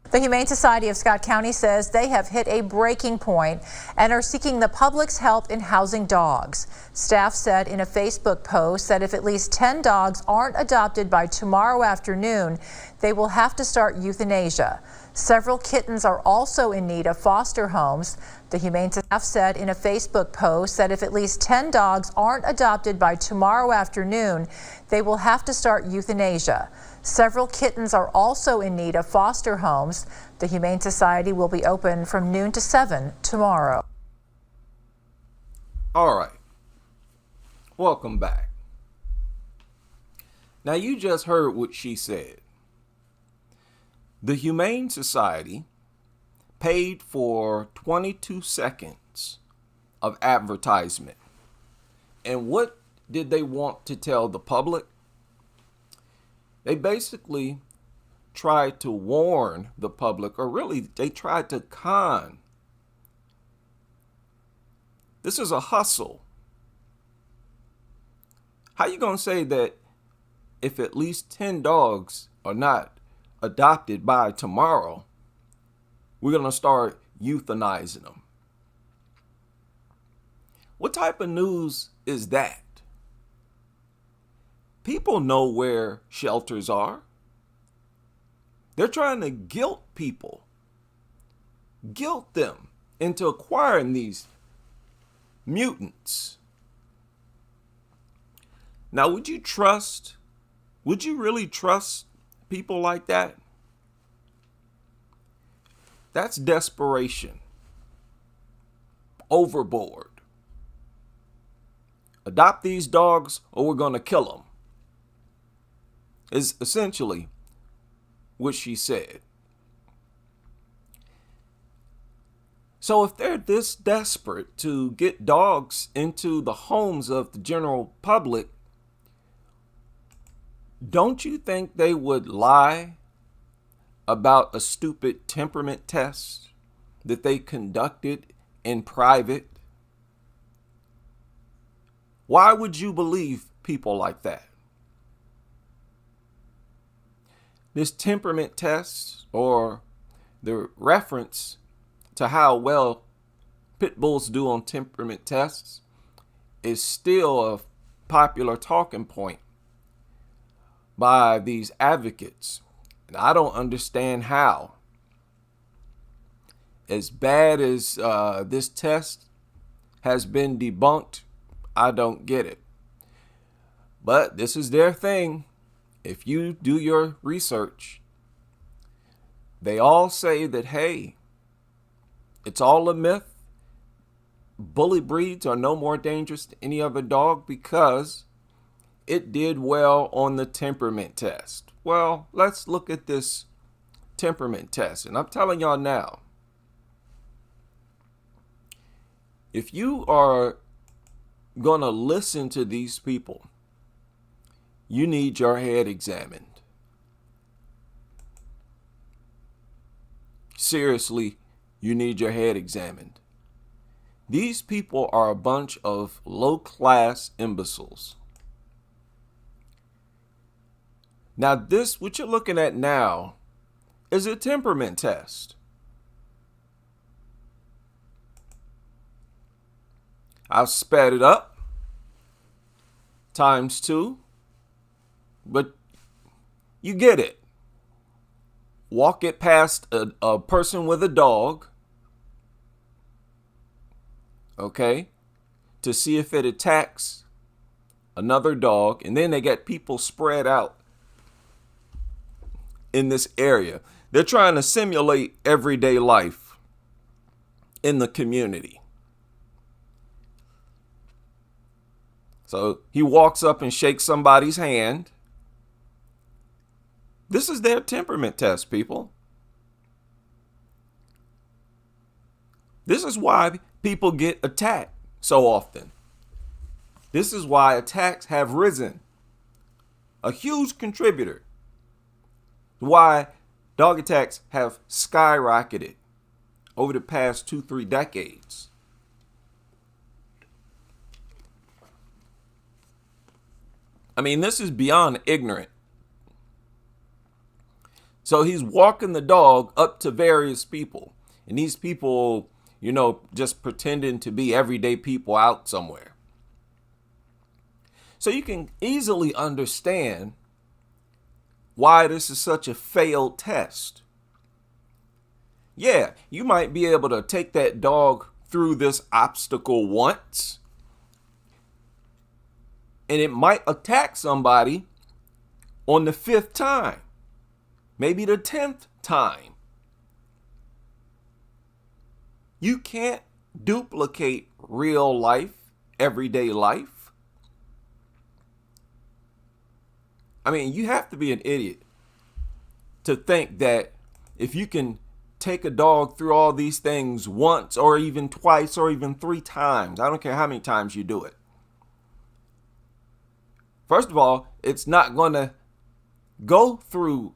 The Humane Society of Scott County says they have hit a breaking point and are seeking the public's help in housing dogs. Staff said in a Facebook post that if at least 10 dogs aren't adopted by tomorrow afternoon, they will have to start euthanasia. Several kittens are also in need of foster homes. The Humane staff said in a Facebook post that if at least 10 dogs aren't adopted by tomorrow afternoon, they will have to start euthanasia. Several kittens are also in need of foster homes. The Humane Society will be open from noon to 7 tomorrow. All right. Welcome back. Now you just heard what she said. The Humane Society paid for 22 seconds of advertisement. And what did they want to tell the public? They basically tried to warn the public, or really they tried to con. This is a hustle. How you gonna say that if at least 10 dogs are not adopted by tomorrow, we're gonna start euthanizing them? What type of news is that? People know where shelters are. They're trying to guilt people, guilt them into acquiring these mutants. Now, would you really trust people like that? That's desperation. Overboard. Adopt these dogs or we're going to kill them, is essentially what she said. So if they're this desperate to get dogs into the homes of the general public, don't you think they would lie about a stupid temperament test that they conducted in private? Why would you believe people like that? This temperament test, or the reference to how well pit bulls do on temperament tests, is still a popular talking point by these advocates. And I don't understand how. As bad as this test has been debunked, I don't get it. But this is their thing. If you do your research, they all say that, hey, it's all a myth. Bully breeds are no more dangerous than any other dog because it did well on the temperament test. Well, let's look at this temperament test. And I'm telling y'all now, if you are going to listen to these people, you need your head examined. Seriously, you need your head examined. These people are a bunch of low-class imbeciles. Now this, what you're looking at now, is a temperament test. I've sped it up ×2. But you get it. Walk it past a person with a dog, okay, to see if it attacks another dog. And then they get people spread out in this area. They're trying to simulate everyday life in the community. So he walks up and shakes somebody's hand. This is their temperament test, people. This is why people get attacked so often. This is why attacks have risen. A huge contributor to why dog attacks have skyrocketed over the past 2-3 decades. I mean, this is beyond ignorant. So he's walking the dog up to various people. And these people, just pretending to be everyday people out somewhere. So you can easily understand why this is such a failed test. Yeah, you might be able to take that dog through this obstacle once, and it might attack somebody on the 5th time, maybe the 10th time. You can't duplicate real life, everyday life. I mean, you have to be an idiot to think that if you can take a dog through all these things once or even twice or even 3 times, I don't care how many times you do it. First of all, it's not going to go through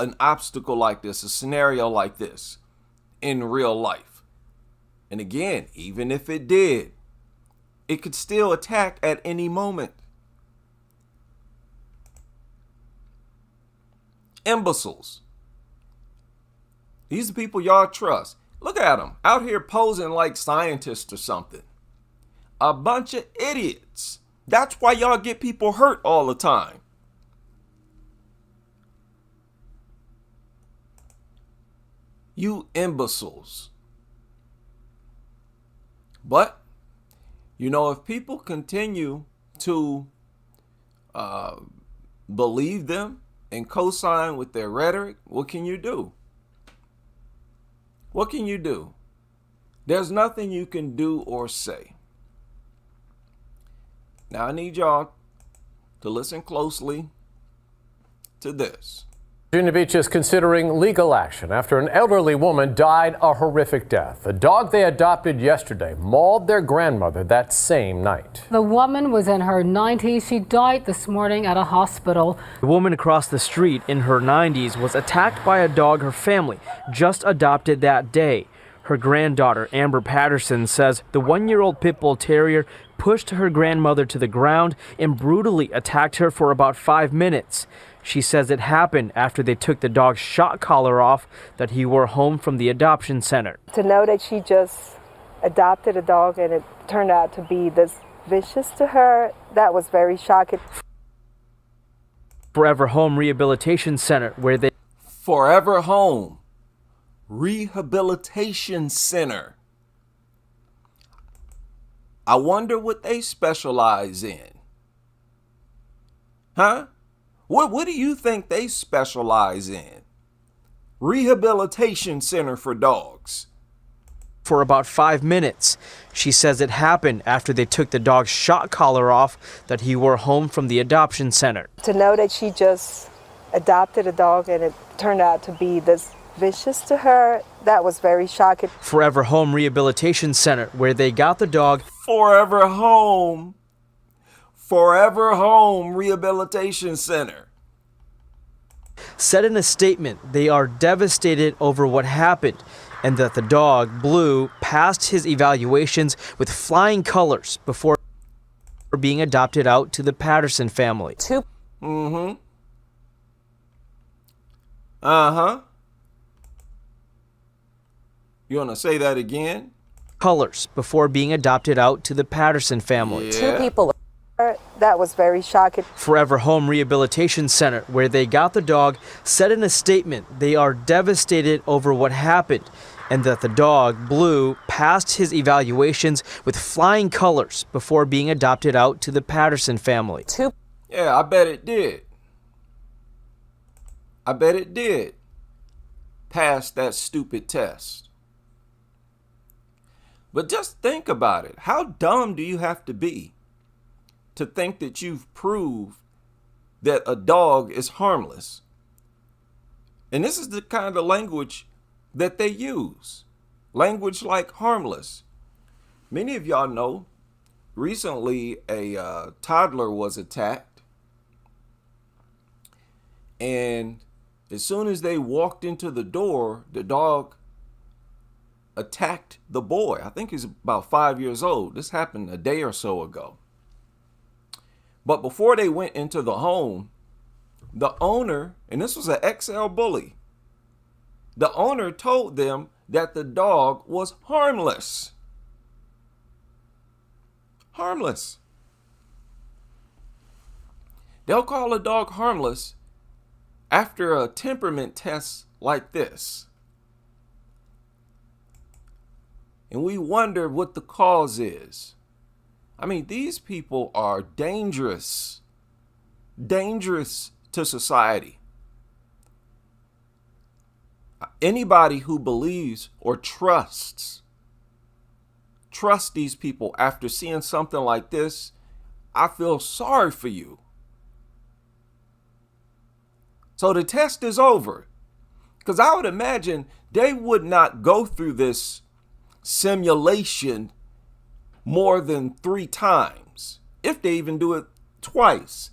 an obstacle like this, a scenario like this in real life. And again, even if it did, it could still attack at any moment. Imbeciles. These are people y'all trust. Look at them out here posing like scientists or something. A bunch of idiots. That's why y'all get people hurt all the time. You imbeciles. But, if people continue to believe them and co-sign with their rhetoric, what can you do? What can you do? There's nothing you can do or say. Now I need y'all to listen closely to this. Virginia Beach is considering legal action after an elderly woman died a horrific death. A dog they adopted yesterday mauled their grandmother that same night. The woman was in her 90s. She died this morning at a hospital. The woman across the street in her 90s was attacked by a dog her family just adopted that day. Her granddaughter, Amber Patterson, says the 1-year-old pit bull terrier pushed her grandmother to the ground and brutally attacked her for about 5 minutes. She says it happened after they took the dog's shock collar off that he wore home from the adoption center. To know that she just adopted a dog and it turned out to be this vicious to her, that was very shocking. Forever Home Rehabilitation Center, where they... Forever Home Rehabilitation Center. I wonder what they specialize in. Huh? What do you think they specialize in? Rehabilitation Center for dogs. For about 5 minutes. She says it happened after they took the dog's shock collar off that he wore home from the adoption center. To know that she just adopted a dog and it turned out to be this vicious to her, that was very shocking. Forever Home Rehabilitation Center, where they got the dog. Forever Home Rehabilitation Center Said in a statement they are devastated over what happened and that the dog, Blue, passed his evaluations with flying colors before being adopted out to the Patterson family. You want to say that again? Colors before being adopted out to the Patterson family. Yeah. 2 people. That was very shocking. Forever Home Rehabilitation Center, where they got the dog, said in a statement they are devastated over what happened and that the dog, Blue, passed his evaluations with flying colors before being adopted out to the Patterson family. Yeah, I bet it did. I bet it did pass that stupid test. But just think about it. How dumb do you have to be to think that you've proved that a dog is harmless? And this is the kind of language that they use. Language like harmless. Many of y'all know recently a toddler was attacked. And as soon as they walked into the door, the dog attacked the boy. I think he's about 5 years old. This happened a day or so ago. But before they went into the home, the owner, and this was an XL bully, The owner told them that the dog was harmless. Harmless. They'll call a dog harmless after a temperament test like this. And we wonder what the cause is. I mean, these people are dangerous. Dangerous to society. Anybody who believes or trusts these people after seeing something like this, I feel sorry for you. So the test is over. Because I would imagine they would not go through this simulation more than 3 times, if they even do it twice.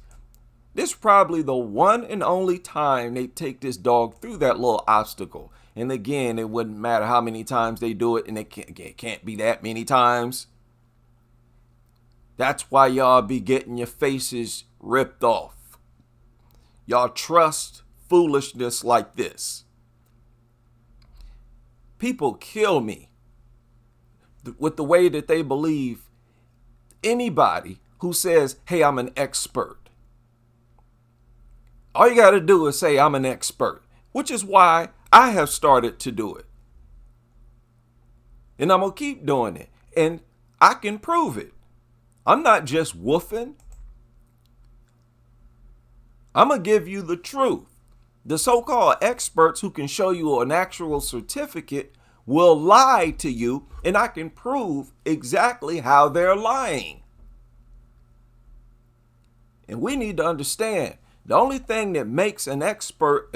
This is probably the one and only time they take this dog through that little obstacle. And again, it wouldn't matter how many times they do it, and it can't be that many times. That's why y'all be getting your faces ripped off. Y'all trust foolishness like this. People kill me with the way that they believe anybody who says, hey, I'm an expert. All you got to do is say, I'm an expert, which is why I have started to do it. And I'm going to keep doing it. And I can prove it. I'm not just woofing. I'm going to give you the truth. The so-called experts who can show you an actual certificate will lie to you, and I can prove exactly how they're lying. And we need to understand, the only thing that makes an expert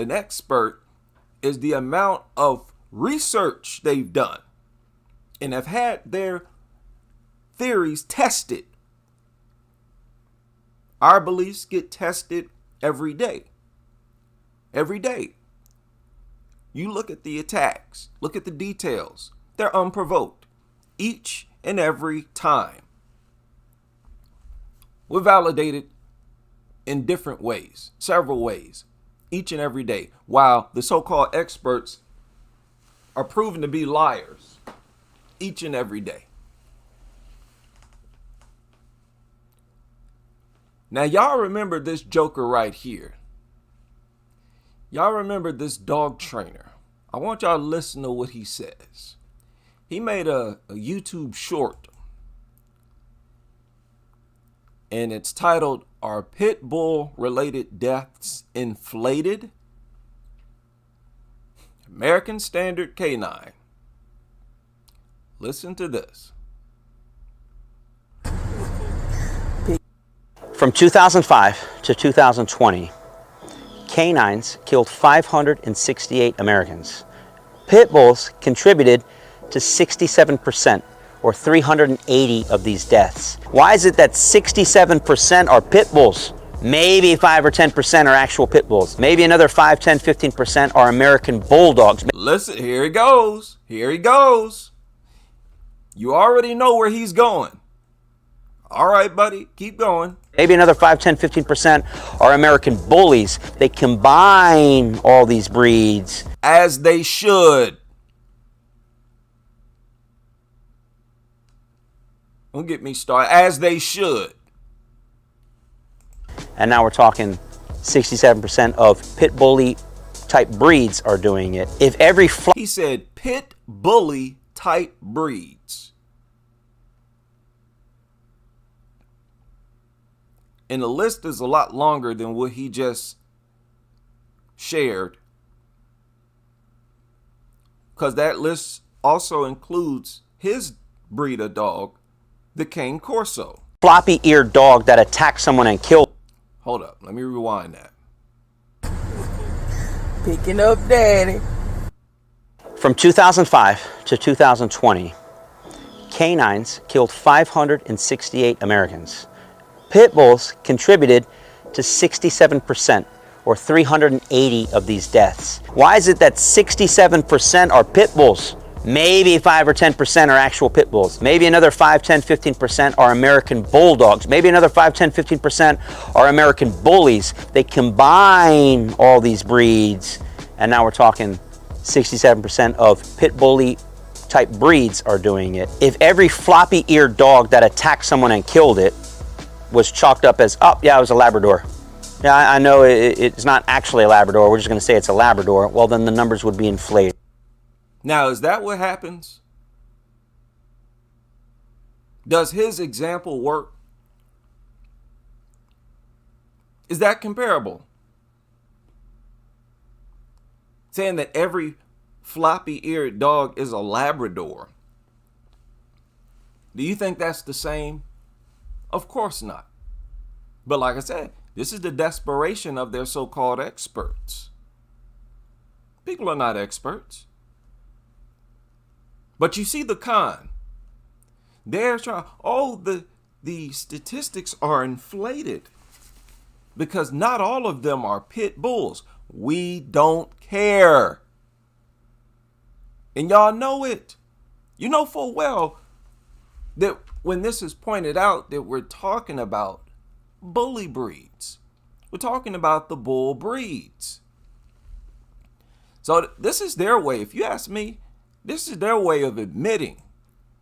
is the amount of research they've done and have had their theories tested. Our beliefs get tested every day. Every day. You look at the attacks, look at the details. They're unprovoked each and every time. We're validated in different ways, several ways, each and every day, while the so-called experts are proven to be liars each and every day. Now, y'all remember this joker right here. Y'all remember this dog trainer. I want y'all to listen to what he says. He made a YouTube short, and it's titled, Are Pit Bull Related Deaths Inflated? American Standard Canine. Listen to this. From 2005 to 2020, canines killed 568 Americans. Pit bulls contributed to 67%, or 380 of these deaths. Why is it that 67% are pit bulls? Maybe 5 or 10% are actual pit bulls. Maybe another 5, 10, 15% are American bulldogs. Listen, here he goes. Here he goes. You already know where he's going. All right, buddy, keep going. Maybe another 5, 10, 15% are American bullies. They combine all these breeds. As they should. Don't get me started. As they should. And now we're talking 67% of pit bully type breeds are doing it. If every he said pit bully type breeds. And the list is a lot longer than what he just shared, because that list also includes his breed of dog, the Cane Corso. floppy-eared dog that attacks someone and kills. Hold up, let me rewind that. Picking up daddy. From 2005 to 2020, canines killed 568 Americans. Pit bulls contributed to 67%, or 380 of these deaths. Why is it that 67% are pit bulls? Maybe 5 or 10% are actual pit bulls. Maybe another 5, 10, 15% are American bulldogs. Maybe another 5, 10, 15% are American bullies. They combine all these breeds, and now we're talking 67% of pit bully type breeds are doing it. If every floppy-eared dog that attacked someone and killed it was chalked up as, oh yeah, it was a Labrador. Yeah, I know it's not actually a Labrador, we're just gonna say it's a Labrador, well then the numbers would be inflated. Now, is that what happens? Does his example work? Is that comparable? Saying that every floppy-eared dog is a Labrador. Do you think that's the same? Of course not. But like I said, this is the desperation of their so-called experts. People are not experts. But you see the con. They're trying, the statistics are inflated because not all of them are pit bulls. We don't care. And y'all know it. You know full well that when this is pointed out that we're talking about bully breeds. We're talking about the bull breeds. So this is their way, if you ask me, this is their way of admitting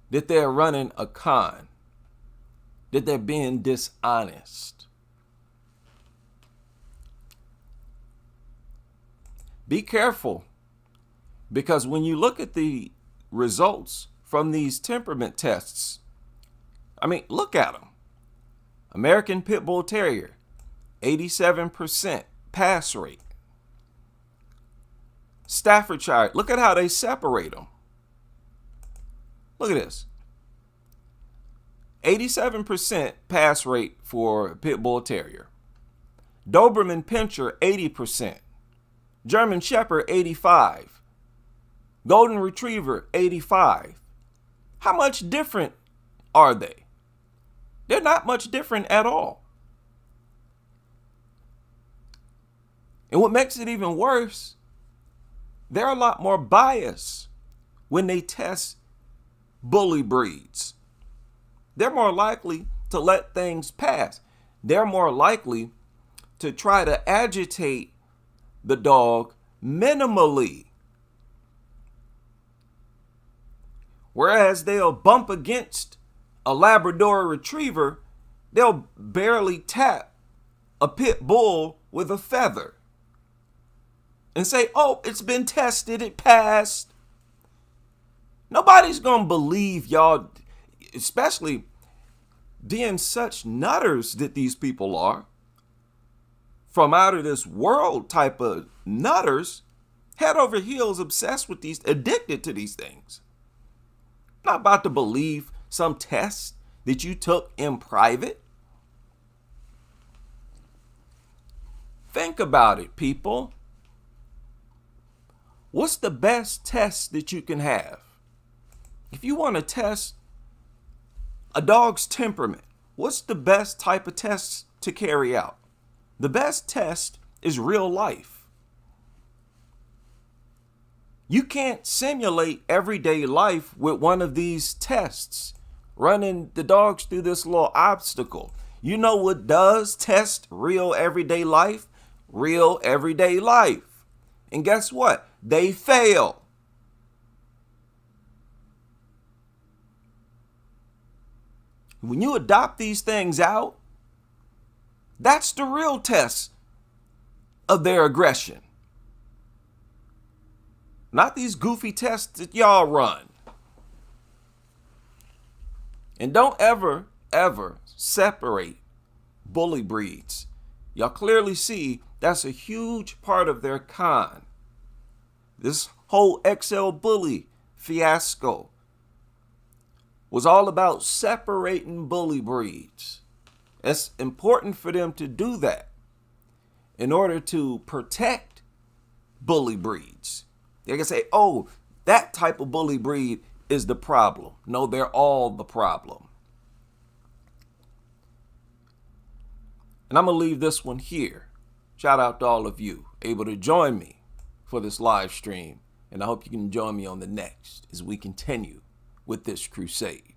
that they're running a con, that they're being dishonest. Be careful, because when you look at the results from these temperament tests, I mean, look at them. American Pit Bull Terrier, 87% pass rate. Staffordshire, look at how they separate them. Look at this. 87% pass rate for Pit Bull Terrier. Doberman Pinscher, 80%. German Shepherd, 85. Golden Retriever, 85. How much different are they? They're not much different at all. And what makes it even worse, they're a lot more biased when they test bully breeds. They're more likely to let things pass. They're more likely to try to agitate the dog minimally. Whereas they'll bump against a Labrador Retriever, they'll barely tap a pit bull with a feather and say, oh, it's been tested, it passed. Nobody's gonna believe y'all, especially being such nutters that these people are, from out of this world type of nutters, head over heels obsessed with these, addicted to these things. Not about to believe some test that you took in private. Think about it, people. What's the best test that you can have? If you want to test a dog's temperament, what's the best type of test to carry out? The best test is real life. You can't simulate everyday life with one of these tests, running the dogs through this little obstacle. You know what does test real everyday life? Real everyday life. And guess what? They fail. When you adopt these things out, that's the real test of their aggression. Not these goofy tests that y'all run. And don't ever separate bully breeds. Y'all clearly see that's a huge part of their con. This whole XL bully fiasco was all about separating bully breeds. It's important for them to do that in order to protect bully breeds. They can say, oh, that type of bully breed is the problem. No, they're all the problem. And I'm going to leave this one here. Shout out to all of you able to join me for this live stream. And I hope you can join me on the next as we continue with this crusade.